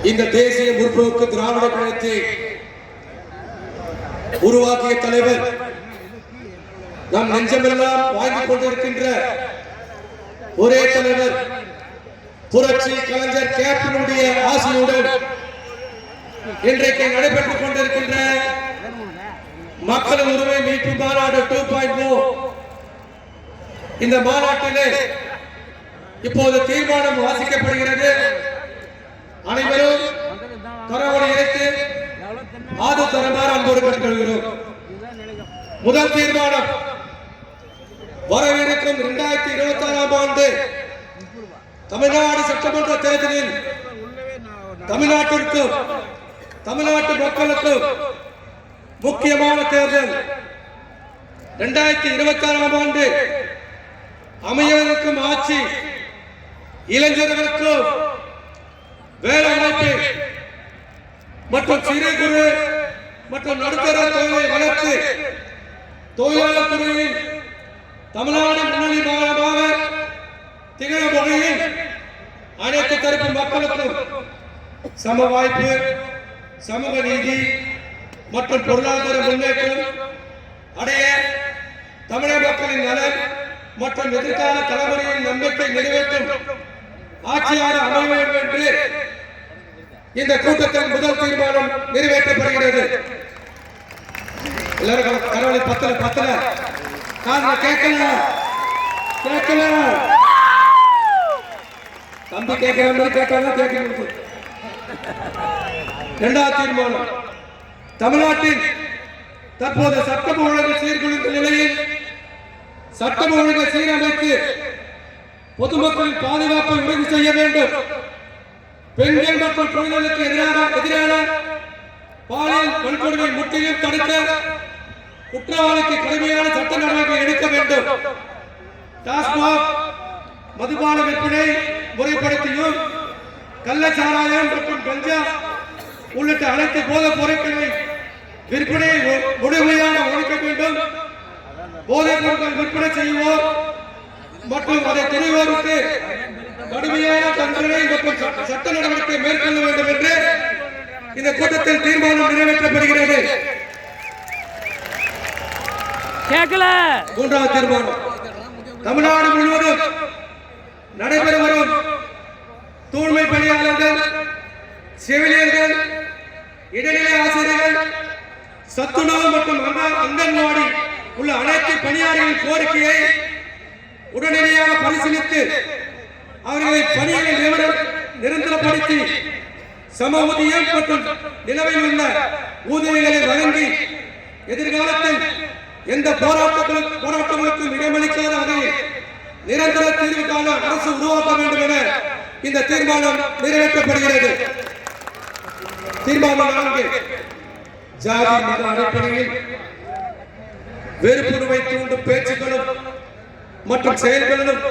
இந்த தேசிய முற்போக்கு திராவிட கழகத்தை உருவாக்கிய தலைவர் நம் நெஞ்சமெல்லாம் வாங்கிக் கொண்டிருக்கின்ற ஒரே தலைவர் புரட்சி கலைஞர் கேப்டனுடைய ஆசையுடன் இன்றைக்கு நடைபெற்றுக் கொண்டிருக்கின்ற மக்கள் உரிமை மீட்பு மாநாடு 2.0 இந்த மாநாட்டிலே இப்போது தீர்மானம் வாசிக்கப்படுகிறது. அனைவரும் கரவொலி இறைத்து ஆது தரமாறு அன்போடு கேட்டுக்கொள்கிறோம். முதல் தீர்மானம், வரவிருக்கும் 2026ஆம் ஆண்டு தமிழ்நாடு சட்டமன்ற தேர்தலில் தமிழ்நாட்டிற்கும் தமிழ்நாட்டு மக்களுக்கும் முக்கியமான தேர்தல் 2026ஆம் ஆண்டு அமையவிருக்கும் ஆட்சி இளைஞர்களுக்கும் வேலைவாய்ப்பு மற்றும் சிறு குறு மற்றும் நடுத்தர தொழிலை வளர்த்து தொழிலாளர் துறையில் தமிழ்நாடு முன்னணி மாநிலமாக திகழும் வகையில் அனைத்து தரப்பு மக்களுக்கும் சம வாய்ப்பு, சமூக நீதி மற்றும் பொருளாதார முன்னேற்றம் அடைய தமிழக மக்களின் நலன் மற்றும் எதிர்கால தலைமுறையின் நம்பிக்கை நிறைவேற்றும் ஆட்சியாக அமைய வேண்டும் என்று இந்த கூட்டத்தில் முதல் தீர்மானம் நிறைவேற்றப்படுகிறது. எல்லாரும் கரவொலி பத்தல காதுல கேட்கல தம்பி கேட்கிற மாதிரி கேட்டாங்க கேட்க. இரண்டாவது தீர்மானம், தமிழ்நாட்டில் தற்போது சட்டம் ஒழுங்கு சீர்குலைந்த நிலையில் சட்டம் ஒழுங்கு சீரமைத்து பொதுமக்களின் பாதுகாப்பை உறுதி செய்ய வேண்டும். பெண்கள் மற்றும் குழந்தைகளுக்கு எதிரான பாலியல் வன்கொடுமை முற்றிலும் தடுக்க குற்றவாளிக்கு கடுமையான சட்ட நடவடிக்கை எடுக்க வேண்டும். டாஸ்மாக் மதுபான விற்பனை முறைப்படுத்தியும் கள்ளச்சாராயம் மற்றும் கஞ்சா உள்ளிட்ட அனைத்து போதைப் பொருட்களை விற்பனை முழுமையாக ஒழிக்க வேண்டும். போதைப் பொருட்கள் விற்பனை செய்வோர் மற்றும் அதை துணிவோருக்கு கடுமையான தண்டனை மற்றும் சட்ட நடவடிக்கை மேற்கொள்ள வேண்டும் என்று இந்த கூட்டத்தில் தீர்மானம் நிறைவேற்றப்படுகிறது. மூன்றாவது தீர்மானம், தமிழ்நாடு முழுவதும் நடைபெற வரும் தூய்மை பணியாளர்கள், செவிலியர்கள், இடைநிலை ஆசிரியர்கள், சத்துணவு மற்றும் அங்கன்வாடி உள்ள அனைத்து பணியாளர்களின் கோரிக்கையை உடனடியாக பரிசீலித்து அவர்களை பணிகளை நிரந்தரப்படுத்தி சம ஊதியம் மற்றும் நிலவில் உள்ள ஊதியங்களை வழங்கி எதிர்காலத்தில் எந்த போராட்டங்களுக்கும் இடமளிக்காத வகையில் நிரந்தர தீர்வு காண அரசு உருவாக்க வேண்டும் என இந்த தீர்மானம் நிறைவேற்றப்படுகிறது. தீர்மானம் 4, ஜாதி மத அடிப்படையில் வெறுப்புணர்வை தூண்டும் பேச்சுக்களும் மற்றும் செயல்களிலும்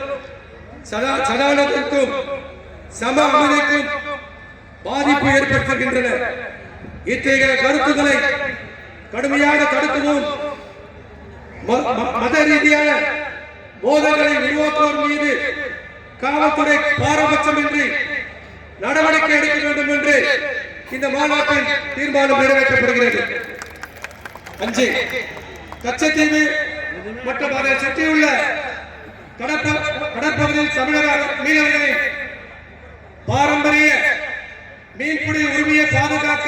சதானத்திற்கும் சம அமைதிக்கும் பாதிப்பு ஏற்படுத்துகின்றன. இத்தகைய கருத்துக்களை கடுமையாக தடுக்கவும் மத ரீதியான போதைகளை உருவாக்குவோர் மீது காவல்துறை பாரபட்சமின்றி நடவடிக்கை எடுக்க வேண்டும் என்று இந்த மாநாட்டில் தீர்மானம் நிறைவேற்றப்படுகிறது. 5, கச்சத்தீவு மற்றும் அதை சுற்றியுள்ள கடற்பகுதியில் தமிழக மீனவர்களின் பாரம்பரிய மீன்பிடி உரிமையை பாதுகாக்க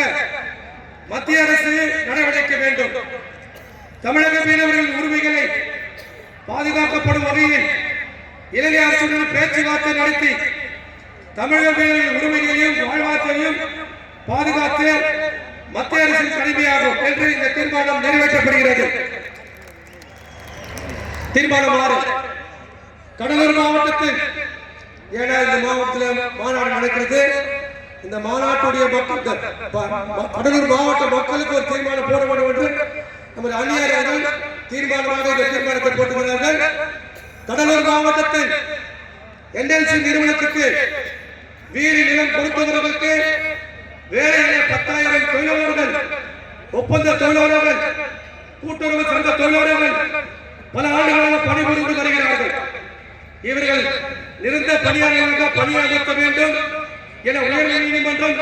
மத்திய அரசு நடவடிக்கை வேண்டும். தமிழக மீனவர்களின் உரிமைகளை பாதுகாக்கப்படும் வகையில் இலங்கை அரசுடன் பேச்சுவார்த்தை நடத்தி தமிழக மீனவர்களின் உரிமைகளையும் வாழ்வாதாரத்தையும் பாதுகாத்து மத்திய அரசின் கடமையாகும் என்று இந்த தீர்மானம் நிறைவேற்றப்படுகிறது. தீர்மானம் 6, கடலூர் மாவட்டத்தில் ஏன்னா இந்த மாவட்டத்தில் மாநாடு நடக்கிறது. இந்த மாநாட்டுடைய கடலூர் மாவட்ட மக்களுக்கு ஒரு தீர்மானம் போடப்படும் என்று நமது அந்நியர்கள் தீர்மானமாக இந்த தீர்மானத்தை போட்டுகிறார்கள். கடலூர் மாவட்டத்தில் என்எல்சி நிறுவனத்துக்கு வீடு நிலம் கொடுப்பவர்களுக்கு வேலையில 10,000 தொழிலாளர்கள், ஒப்பந்த தொழிலாளர்கள், கூட்டுறவு சங்க தொழிலாளர்கள் பல ஆண்டுகளாக பணிபுரிந்து வருகிறார்கள். இவர்கள் நிரந்தர பணியாளர்களாக பணியாற்ற வேண்டும். என உயர்ந்த நீதிமன்றம்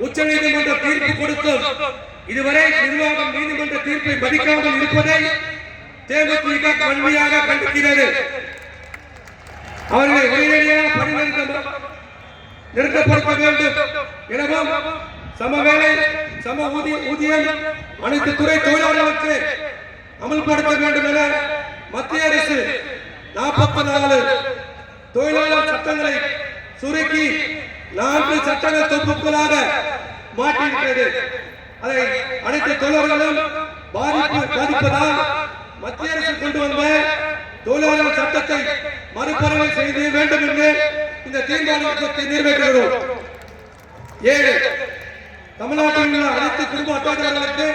உச்ச நீதிமன்றம் தீர்ப்பு கொடுத்தும் இதுவரை நிர்வாகம் நீதிமன்ற தீர்ப்பை மதிக்காமல் இருப்பதை தேமுதிக வன்மையாக கண்டிக்கிறது. அவர்களை உடனடியாக பணி நிறுத்தப்படுத்த வேண்டும் எனவும் சமவேளை சம ஊதியம் அனைத்து துறை தொழிலாளர்களுக்கு அமல்படுத்த வேண்டும் என மத்திய அரசு 44 தொழிலாளர் சட்டங்களை சுருக்கி 4 சட்டங்கள் தொகுப்புகளாக மாற்றியிருக்கிறது. அதை அனைத்து தொழிலாளர்களும் பாதிப்பதால் மத்திய அரசு கொண்டு வந்த தொழிலாளர் சட்டத்தை மறுபரிசீலனை செய்ய வேண்டும் என்று இந்த தீர்மானத்தை நிறைவேற்றுகிறோம். 7 தமிழ்நாட்டில் உள்ள அனைத்து குடும்ப அட்டைதாரர்களுக்கு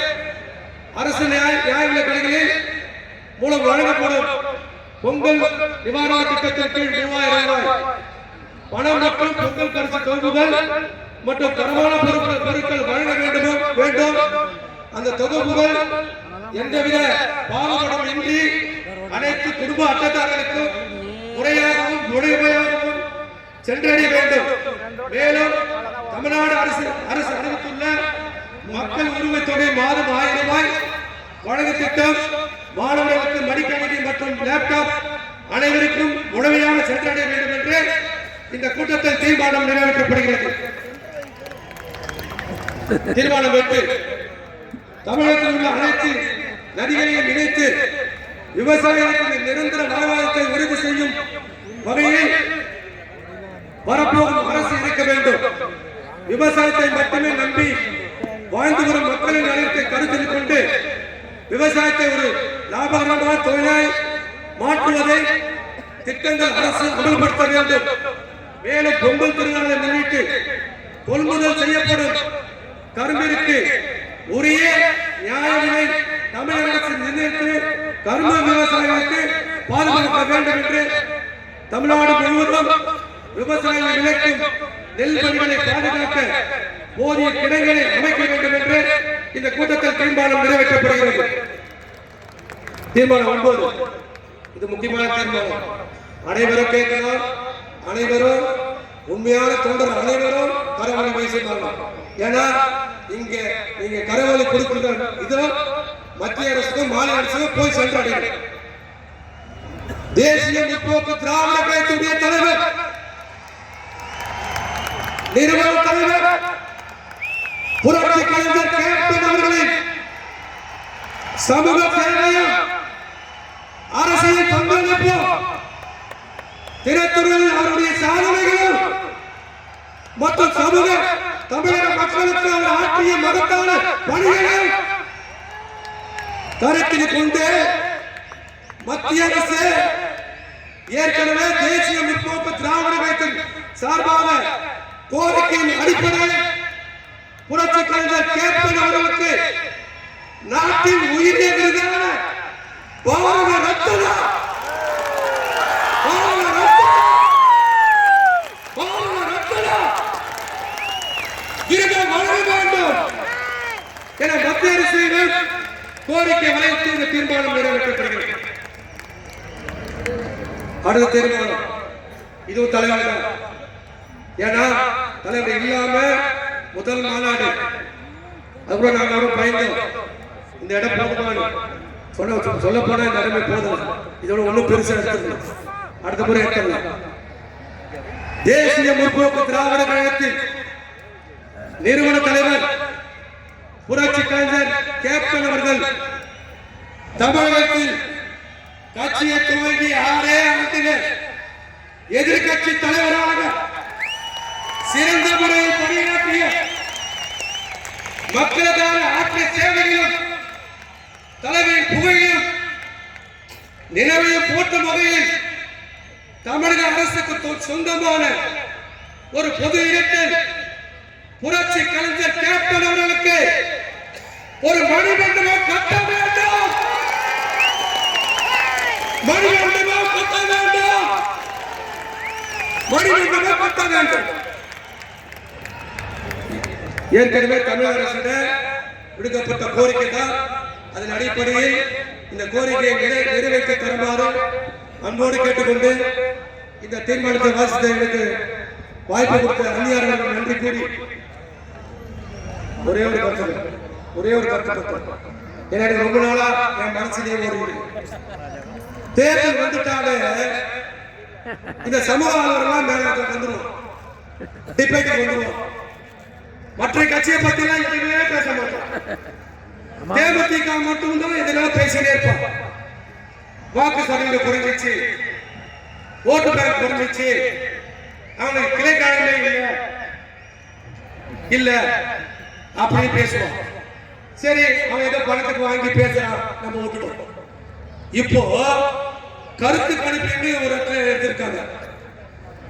அரசு நியாய விலைக் கடைகளில் மூலம் வழங்கப்படும் பொங்கல் நிவாரண திட்டத்தின் கீழ் ரூபாய் பணம் மற்றும் பொங்கல் பரிசு தொகுப்புகள் மற்றும் தரமான பொருட்கள் வழங்க வேண்டும். அந்த தொகுப்புகள் எந்தவித பாகுபாடும் இன்றி அனைத்து குடும்ப அட்டைதாரர்களுக்கும் முறையாகவும் முறையாகவும் சென்றடைய வேண்டும். மேலும் தமிழ்நாடு அரசு அறிவித்துள்ள மக்கள் உரிமை தொகை மாதம் 1000 ரூபாய் வழங்கு திட்டம் மாணவர்களுக்கு மடிக்கணினி மற்றும் லேப்டாப் அனைவருக்கும் முழுமையாக சென்றடைய வேண்டும் என்று இந்த கூட்டத்தில் தீர்மானம் நிறைவேற்றப்படுகிறது. தீர்மானம் 8 தமிழகத்தில் உள்ள அனைத்து நதிகளையும் இணைத்து விவசாயிகளுக்கு நிரந்தர வாழ்வாதாரத்தை உறுதி செய்யும் வகையில் வரப்போகும் அரசு இருக்க வேண்டும். விவசாயத்தை மட்டுமே நம்பி வாழ்ந்து வரும் மக்களின் நலத்தை கருத்தில் கொண்டு விவசாயத்தை ஒரு லாபகரமான தொழிலாய் மாற்றுவதை திட்டங்கள் அரசு அமல்படுத்த வேண்டும். மேலும் பொங்கல் திருநாளை முன்னிட்டு கொள்முதல் செய்யப்படும் கரும்பிற்கு உரிய நியாய விலை தமிழக அரசு நிர்ணயித்து கரும்பு விவசாயிகளுக்கு பாதுகாக்க வேண்டும் என்று தமிழ்நாடு முழுவதும் விவசாயிகள் விளைக்கும் நெல் பணிகளை பாதுகாக்க போதிய கிடங்களை அமைக்க வேண்டும் என்று இந்த கூட்டத்தில் தீர்மானம் நிறைவேற்றப்படுகிறது. தீர்மானம் 9 இது முக்கியமான தீர்மானம். அனைவரும் கேட்கலாம். அனைவரும் உண்மையான தொண்டர் அனைவரும் கரவொலி பேசினாங்க. ஏன்னா இங்க நீங்க கரவொலி கொடுக்கின்ற இதோ மத்திய அரசுக்கும் மாநில அரசுக்கும் போய் சென்றடையும். தேசிய முற்போக்கு திராவிட கழகத்துடைய தலைவர் நிறுவன தலைவர் புரட்சி கலைஞர் கேப்டன் அவர்களின் சமூக சேவையும் அரசியல் பங்களிப்பும் திரைத்துறையில் அவருடைய சாதனைகளும் மற்றும் சமூக தமிழக மக்களுக்கு அவர் ஆற்றிய மகத்தான பணிகளையும் கருத்தில் கொண்டு மத்திய அரசு ஏற்கனவே தேசிய முற்போக்கு திராவிட கழகத்தின் சார்பாக கோரிக்கையின் அடிப்படையில் புரட்சி கலைஞர் கேப்டன் அவர்களுக்கு நாட்டின் உயிரிய விருதான பாரத ரத்னா விருது வழங்க வேண்டும் என மத்திய அரசிடம் கோரிக்கை வைத்து இந்த தீர்மானம் நிறைவேற்றப்படுகிறது. அடுத்த தீர்மானம் இதுவும் தலைவர். ஏன்னா தலைவர் இல்லாம முதல் மாநாடு அதுக்கப்புறம் நாங்கள் பயந்தோம். இந்த இடம் போதுமான சொல்ல போனா இந்த இடமே போதும். இதோட ஒன்றும் பெருசா எடுத்துக்கலாம். அடுத்த முறை எடுத்துக்கலாம். தேசிய முற்போக்கு திராவிட கழகத்தின் நிறுவன தலைவர் புரட்சி கலைஞர் கேப்டன் அவர்கள் தமிழகத்தில் கட்சியை துவங்கி 6 ஆண்டுகள் எதிர்கட்சி தலைவராக சிறந்த முறையில் பணியாற்றிய மக்களுக்கான ஆற்றிய சேவைகளும் தலைமையின் புகழையும் நினைவையும் போற்றும் வகையில் தமிழக அரசுக்கு சொந்தமான ஒரு பொது இடத்தில் புரட்சி கலைஞர் கேப்டன் அவர்களுக்கு ஒரு மணிமண்டபம் கட்ட வேண்டும். மணிமண்டபம் கட்ட வேண்டும். மணிமண்டபம் கட்ட வேண்டும். ஏற்கனவே தமிழக அரசிடம் விடுக்கப்பட்ட கோரிக்கை தான். அதன் அடிப்படையில் இந்த கோரிக்கையை நிறைவேற்ற தருமாறு அன்போடு கேட்டுக்கொண்டு இந்த தீர்மானத்தை வாசித்த எனக்கு வாய்ப்பு கொடுத்த அந்நியார்களுக்கு நன்றி. நன்றி கூறி ஒரே ஒரு கருத்து எனக்கு ரொம்ப நாளா என் மனசுலயே ஒரு தேர்தல் வந்துட்டாலே இந்த சமூக ஆளுநர்கள் மேல வந்துடும், டிபேட் வந்துடும். மற்ற கட்சியை பத்தி எல்லாம் எதுவுமே பேச மாட்டோம். தேமுதிக மட்டும் தான் எதனால பேசினே இருப்பான். வாக்கு சதவீதம் குறைஞ்சிச்சு, ஓட்டு பேங்க் குறைஞ்சிச்சு, அவனுக்கு கிளைக்காரங்களே இல்ல அப்படின்னு பேசுவான். சரி, அவன் ஏதோ பணத்துக்கு வாங்கி பேசுறான், நம்ம விட்டுட்டோம். இப்போ கருத்து கணிப்பு ஒரு இடத்துல எடுத்திருக்காங்க.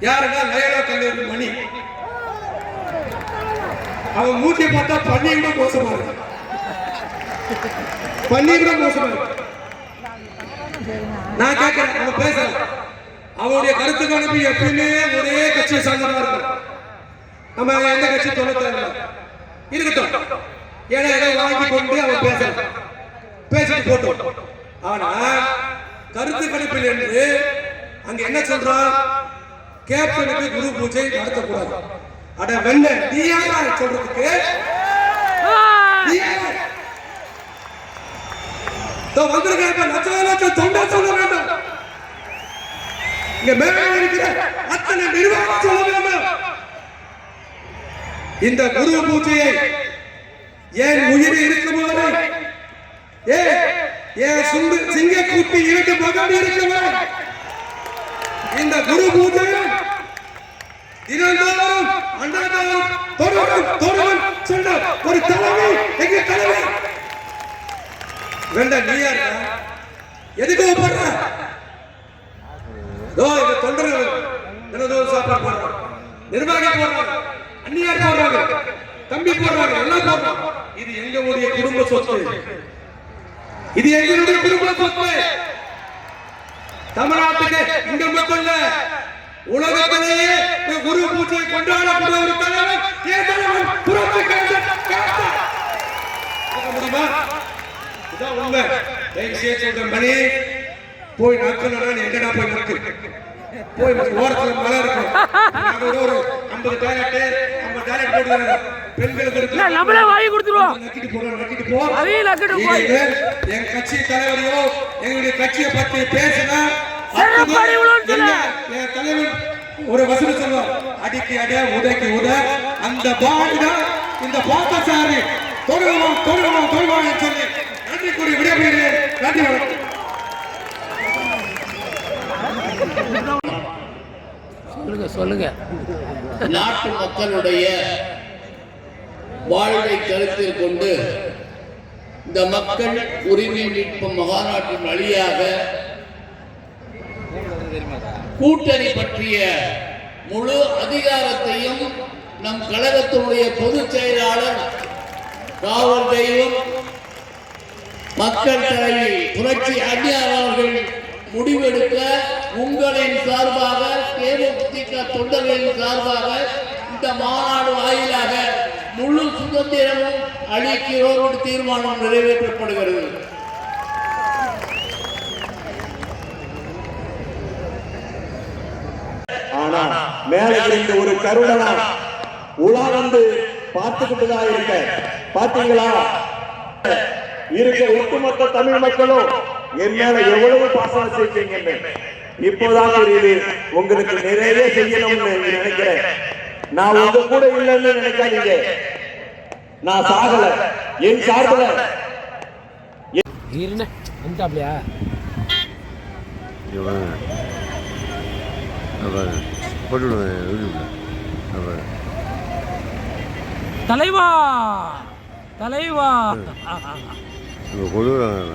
யாருன்னா லயோலா கல்லூரி மணி. அவன் மூச்சை பார்த்தா பன்னீர் கூட மோசமா இருக்கு. நான் கேட்கிறேன், அவன் பேசுறான். அவனுடைய கருத்து கணிப்பு எப்பயுமே ஒரே கட்சியை சார்ந்ததா இருக்கும். நம்ம எந்த கட்சி தொண்ணூத்தி இருக்கட்டும், ஏன்னா ஏதோ வாங்கி கொண்டு அவன் பேசிட்டு போட்டோம். ஆனா கருத்து கணிப்பில் என்று அங்க என்ன சொல்றான்? கேப்டனுக்கு குரு பூஜை நடத்தக்கூடாது. அட வெண்ண நீ யாரா சொல்றதுக்கு? வந்திருக்க லட்சம் தொண்டை சொல்ல வேண்டும். இங்க மேலே இருக்கிற அத்தனை நிர்வாகம் சொல்ல வேண்டும். இந்த குரு பூஜையை ஏன் உயிர் இருக்கும் போது சிங்க கூட்டி இரண்டு மகன் இருக்கிறவர் இந்த குரு பூஜை தினந்தோறும் அண்ணாதாரம் தொடரும் சொன்ன ஒரு தலைமை எங்க தலைமை வேண்ட நீ யாரு? எதுக்கு போடுற? இந்த தொண்டர்கள் சாப்பாடு போடுறாங்க, நிர்வாகி போடுறாங்க, அந்நியார் போடுறாங்க, தம்பி போடுறாங்க, எல்லாம் போடுறாங்க. இது எங்களுடைய குடும்ப சொத்து, இது எங்களுடைய குடும்ப சொத்து. தமிழ்நாட்டுக்கு இங்க மட்டும் இல்ல, உலகத்திலேயே குரு பூஜை கொண்டாடக்கூடிய ஒரு தலைவர் முடியுமா? இதான் உண்மை. மணி போய் நக்கணும், எங்கடா போய் நக்கு போய் ஓரத்துல மழை இருக்கும். ஒரு 50 டாய்லெட் 50 டாய்லெட் போட்டு பெண்களுக்கு நம்மளே வாங்கி கொடுத்துருவோம். என் கட்சி தலைவரையோ எங்களுடைய கட்சியை பத்தி பேசினா என் தலைவர் ஒரு வசூல் சொல்லுவார், அடிக்கு அட உதைக்கு உத. அந்த பாடுதான் இந்த பாத்தசாரி தொழுவான் சொல்லி நன்றி கூறி விடைபெறுகிறேன். நன்றி, வணக்கம். சொல்லுங்க. நாட்டு மக்களுடைய வாழ்வை கருத்தில் கொண்டு இந்த மக்கள் உரிமை மீட்பு மகாநாட்டின் வழியாக கூட்டணி பற்றிய முழு அதிகாரத்தையும் நம் கழகத்தினுடைய பொதுச் செயலாளர், காவல் தெய்வம், மக்கள் தலைவி புரட்சி அன்னியார் அவர்கள் முடிவெடுக்க உங்களின் சார்பாக, தேமுதிக தொண்டர்களின் சார்பாக இந்த மாநாடு வாயிலாக முழு சுதந்திரமும் அளிக்கிறோம் தீர்மானம் நிறைவேற்றப்படுகிறது. ஆனா மேல இருந்து ஒரு கருடனா உலா வந்து பார்த்துக்கிட்டுதான் இருக்க. பாத்தீங்களா? இருக்க ஒட்டுமொத்த தமிழ் மக்களும் என் மேல எவ்வளவு பாசம் செய்வீங்க இப்போதான் தெரியுது. உங்களுக்கு நிறைய செய்யணும்னு நினைக்கிறேன். நான் உங்க கூட இல்லைன்னு நினைக்காதீங்க. நான் சாகல, என் சார்புல தலைவா தலைவா கொடுக்குறாங்க.